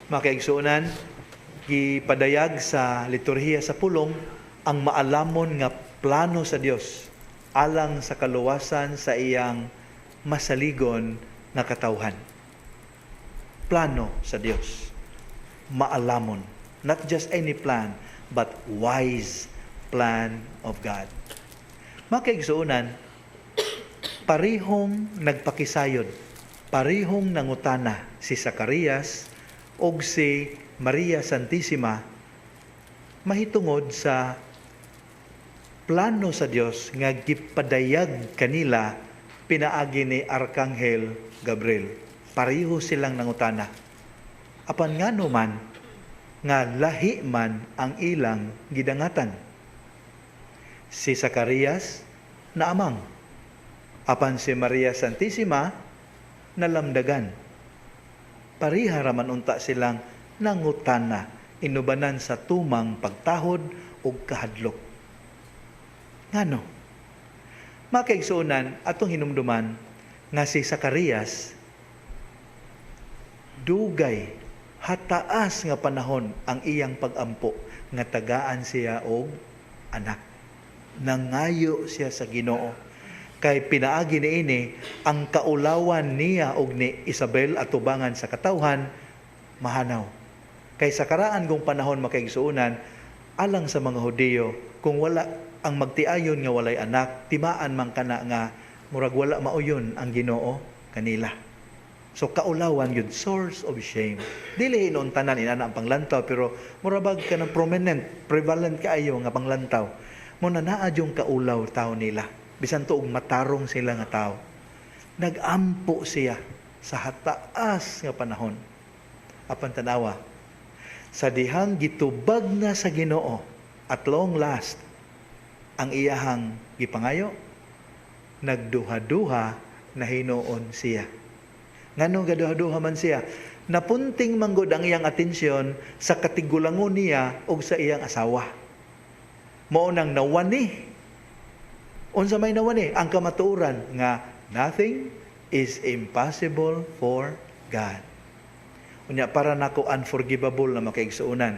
Makaigsuonan, gipadayag sa liturhiya sa pulong ang maalamon nga plano sa Dios alang sa kaluwasan sa iyang masaligon nga katawhan. Plano sa Dios. Maalamon. Not just any plan, but wise plan of God. Makaigsuonan, parihong nagpakisayod, parihong nangutana si Zacarias o si Maria Santissima mahitungod sa plano sa Dios nga gipadayag kanila pinaagi ni Arkanghel Gabriel. Pareho silang nangutana. Apan ngano man nga lahi man ang ilang gidangatan. Si Zacarias naamang, apan si Maria Santissima nalamdagan. Pariha raman unta silang nangutana, inubanan sa tumang pagtahod o kahadlok. Ngano? Makaigsuonan atong hinumduman nga si Zacarias dugay hataas nga panahon ang iyang pagampo nga tagaan siya og anak. Nangayo siya sa Ginoo kay pinaagi niini ang kaulawan niya og ni Isabel atubangan sa katawhan mahanaw. Kay sa karaan kung panahon makaigsuonan alang sa mga Hudiyo kung wala ang magtiayon nga walay anak timaan man kana nga murag wala mauyon ang Ginoo kanila. So kaulawan yun, source of shame. Dili hinon tanan inana ang panglantaw pero murabag ka ng prominent, prevalent kaayo nga panglantaw. Muna naa yung kaulaw tao nila. Bisan tuog matarong sila nga tao. Nagampo siya sa hataas nga panahon. Apan tanawa, sa dihang gitubag na sa Ginoo at long last ang iyahang gipangayo, nagduha-duha na hinuon siya. Nganong gaduha-duha man siya? Napunting manggod ang iyang atensyon sa katigulangon niya o sa iyang asawa. Mao nang nawani. Unsa may nawani? Ang kamatuoran nga nothing is impossible for God. Unya para nako unforgivable na makaigsuonan.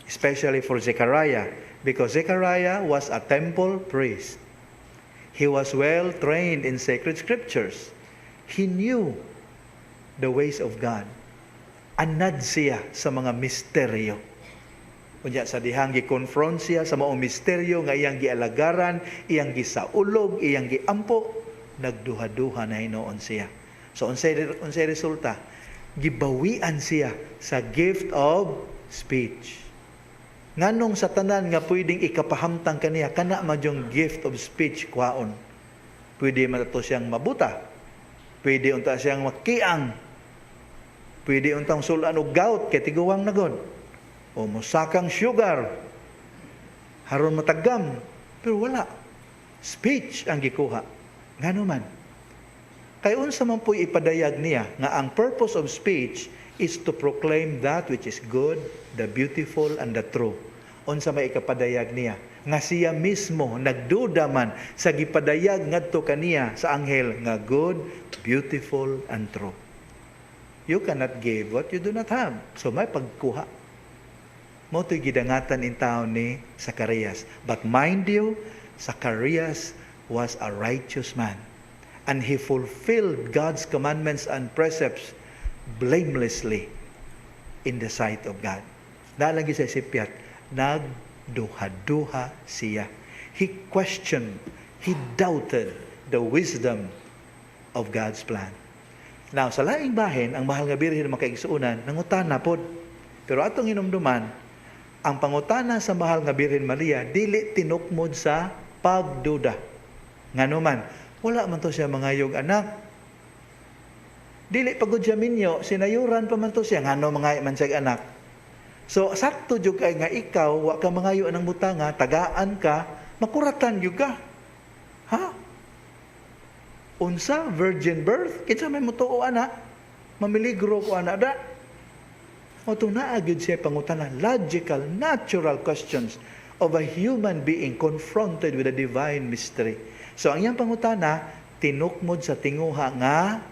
Especially for Zechariah. Because Zechariah was a temple priest. He was well trained in sacred scriptures. He knew the ways of God. Anad siya sa mga misteryo. Unya sa dihang gi-confront siya sa maong misteryo nga iyang gialagaran, iyang gisaulog, iyang giampo, nagduha-duha na hinuon siya. So unsay resulta? Gibawian siya sa gift of speech. Nganong sa tanan nga pwedeng ikapahamtang kaniya kana man yung gift of speech kwaon. Pwede man to siyang mabuta. Pwede unta siyang makiang. Pwede untang sulan og gout kay tiguwang nagod. O musakang sugar. Haron matagam. Pero wala. Speech ang gikuha. Ngano man. Kay unsa man po'y ipadayag niya nga ang purpose of speech is to proclaim that which is good, the beautiful, and the true. Unsa may ikapadayag niya nga siya mismo nagduda man sa gipadayag ngadto kaniya sa anghel nga good, beautiful, and true. You cannot give what you do not have. So may pagkuha. Mo to'y gidangatan in taon ni Zacarias. But mind you, Zacarias was a righteous man. And he fulfilled God's commandments and precepts blamelessly in the sight of God. Nalagi sa sipyat, nagduha-duha siya. He questioned, he doubted the wisdom of God's plan. Now, sa laing bahin, ang mahal nga birhen makaigsuunan, nangutana pod. Pero atong hinumduman, ang pangutana sa mahal nga birhen Maria, dili tinukmod sa pagduda. Ngano man, wala man to siya mangayog anak. Dili pagod siya minyo, sinayuran pa man to siya, ngano mangayo man siya anak. So, sakto jud kay nga ikaw, wa ka mangayo anang butanga, tagaan ka, makuratan jud ka. Ha? Unsa, virgin birth, kinsa may mutuo ana, mamiligro ko ana da. O itong naagid siya pangutana, logical, natural questions of a human being confronted with a divine mystery. So, ang iyang pangutana, tinukmod sa tinguha nga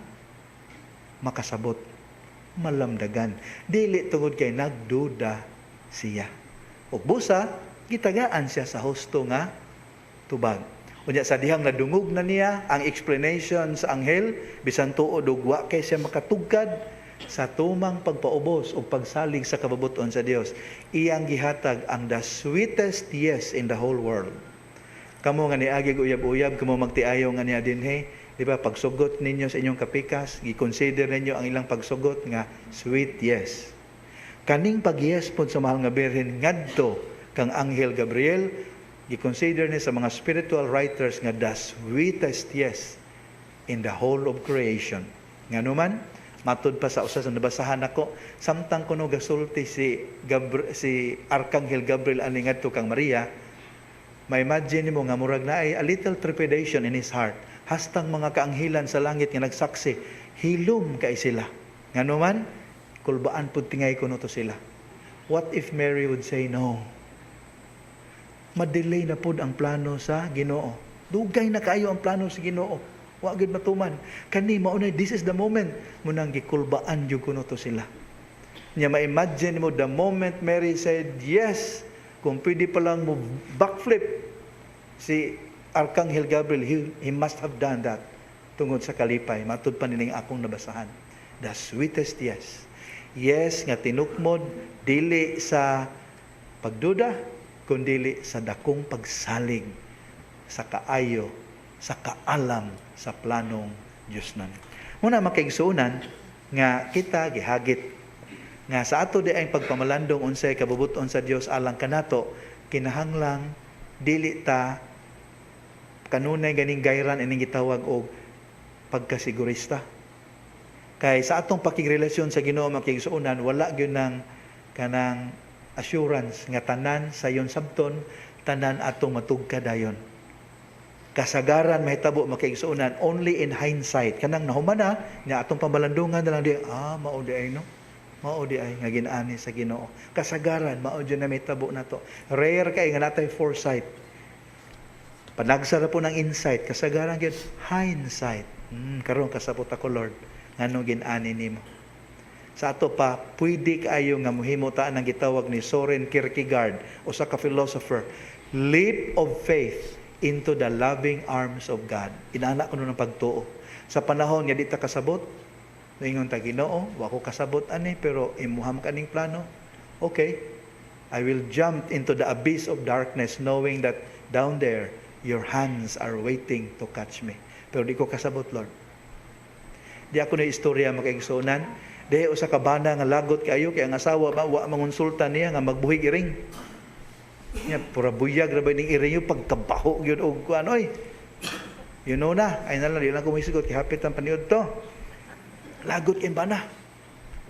makasabot. malamdagan. Dili tungod kay nagduda siya. Ug busa gitagaan siya sa husto nga tubag. Unya sa dihang nadungog na niya ang explanation sa anghel, bisan tuod ug wa kay siya makatugkad sa tumang pagpaubos o pagsalig sa kababuton sa Dios. Iyang gihatag ang the sweetest yes in the whole world. Kamo nga niagig uyab-uyab, kamo magtiayo nga niya dinhi, di ba, pagsugot ninyo sa inyong kapikas, gi-consider ninyo ang ilang pagsugot nga sweet yes. Kaning pag-yes po sa mahal nga birhen ngadto kang Anghel Gabriel, gi-consider ni sa mga spiritual writers nga the sweetest yes in the whole of creation. Ngano man, matud pa sa usa sa nabasahan ako, samtang kuno gasulti si Arkanghel Gabriel ani ngadto kang Maria, ma-imagine mo nga murag na ay a little trepidation in his heart. Hastang mga kaanghilan sa langit nga nagsaksi, hilom kay sila. Ngano man, kulbaan pud tingay kuno to sila. What if Mary would say no? Madelay na pud ang plano sa Ginoo. Dugay na kaayo ang plano sa Ginoo. Wa gid matuman. Kani mao na this is the moment mo nang gikulbaan jud kuno to sila. Nya ma-imagine mo the moment Mary said yes, kung pwede pa lang mo backflip si Arkanghel Gabriel, he must have done that tungod sa kalipay. Matud pa nining akong nabasahan. The sweetest yes. Yes nga tinukmod, dili sa pagduda, kundi sa dakong pagsalig, sa kaayo, sa kaalam, sa planong Diyos nan. Muna makaigsuunan nga kita gihagit nga sa ato di ay pagpamalandong unsay kabubuton sa Dios alang kanato, kinahanglang dili ta kanunay ganing gayran ining gitawag og pagkasigurista. Kay sa atong pakigrelasyon sa Ginoo makigsuunan, wala gyud nang kanang assurance nga tanan sa yon sabton, tanan atong matugkad dayon. Kasagaran mahitabo makigsuunan only in hindsight. Kanang nahumana nga atong pamalandungan na lang di mao di ay no. Mao di ay nga ginaani sa Ginoo. Kasagaran mao gyud na mahitabo nato. Rare kay nga natay foresight. Panagsara po ng insight, kasagaran gyud hindsight. Karon kasabot ako Lord, ngano gin-ani nimo. Sa ato pa, pwede kayo nga muhimutaan ang gitawag ni Soren Kierkegaard o sa ka-philosopher, leap of faith into the loving arms of God. Inana ko nun ng pagtuo. Sa panahon nga di ta kasabot, ingon ta Ginoo, wa ko kasabot ani pero imuham kaning plano. Okay, I will jump into the abyss of darkness knowing that down there your hands are waiting to catch me. Pero di ko kasabot, Lord. Di ako na istorya makaigsunan. Di usa ka bana nga lagot kayo kay ang asawa ba wa mangonsulta niya nga magbuhig iring. Nya pura buyag ra ba ning iring yung pagkabaho gyud og kuan oy. You know na, ay na lang di lang ko misigot kay hapit ang paniud to. Lagot kay bana.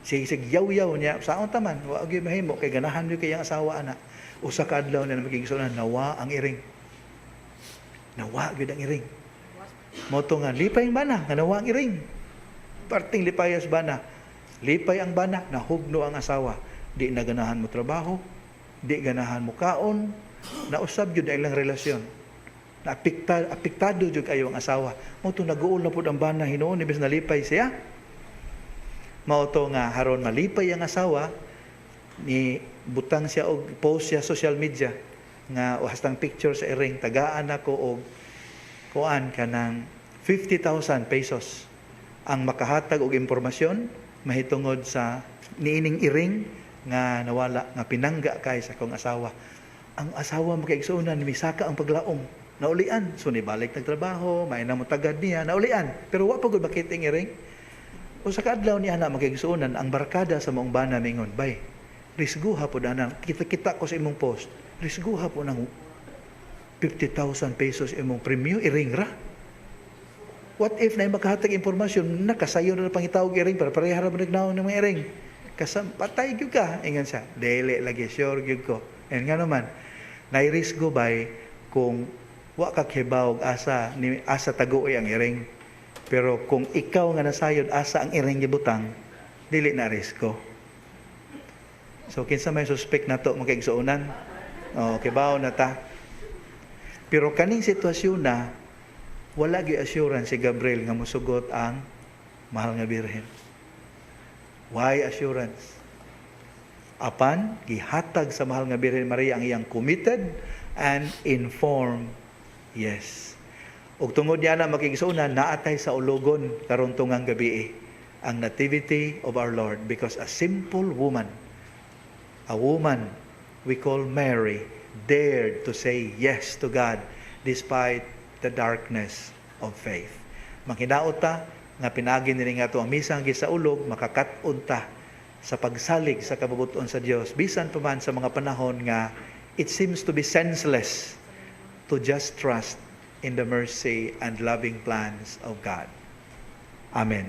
Sige yaw-yaw niya saon taman wa gyud mahimo kay ganahan gyud kay ang asawa ana. Usa ka adlaw na makigsunan nawa ang iring. Nawa gyud ang iring. Moto nga lipay ang bana, nga nawa ang iring. Parting lipayas bana. Lipay ang bana, nahugno ang asawa. Di na ganahan mo trabaho, di ganahan mo kaon, nausab gyud ang ilang relasyon. Apektado jud kayo ang asawa. Moto nag-uul na pud ang bana hinuon ibis nalipay siya. Mao to nga haron malipay ang asawa ni butang siya og post siya social media nga hastang picture sa iring, tagaan ako og kuan kanang 50,000 pesos ang makahatag og impormasyon mahitungod sa niining iring nga nawala, nga pinangga kay sa kong asawa. Ang asawa makaigsuunan misaka ang paglaom, naulian, so nibalik nagtrabaho, may namo tagad niya, naulian, pero wa pa gud makiting iring. O sa kadlaw niya na makaigsuunan ang barkada sa maong bana mingon, bay, risguha po na kita ko sa imong post. Risguha po ng 50,000 pesos imong premium, iring ra. What if na makahatag impormasyon, nakasayo na pangitawag iring, para pareha ra nagnaon ng mga iring. Patay gyud ka, ingan siya. Dili lagi, sure gyud ko. And nga naman, nairisgo bay kung wa ka kibaw asa taguoy ang iring. Pero kung ikaw nga nasayod asa ang iring gibutang, dili na risko. So kinsa may suspect nato makaigsuonan? Kibaw na ta. Pero kaning sitwasyon na wala gyud assurance si Gabriel nga mosugot ang mahal nga birhen. Why assurance? Apan gihatag sa mahal nga Birhen Maria ang iyang committed and informed yes. Ug tungod niya na makigsunan naatay sa ulogon karon tungang gabi ang nativity of our Lord, because a simple woman, a woman we call Mary, dared to say yes to God despite the darkness of faith. Makinaot ta nga pinagi nini nga to ang misang gisaulog, makakaton ta sa pagsalig sa kabubuton sa Dios bisan pa man sa mga panahon nga it seems to be senseless to just trust in the mercy and loving plans of God. Amen.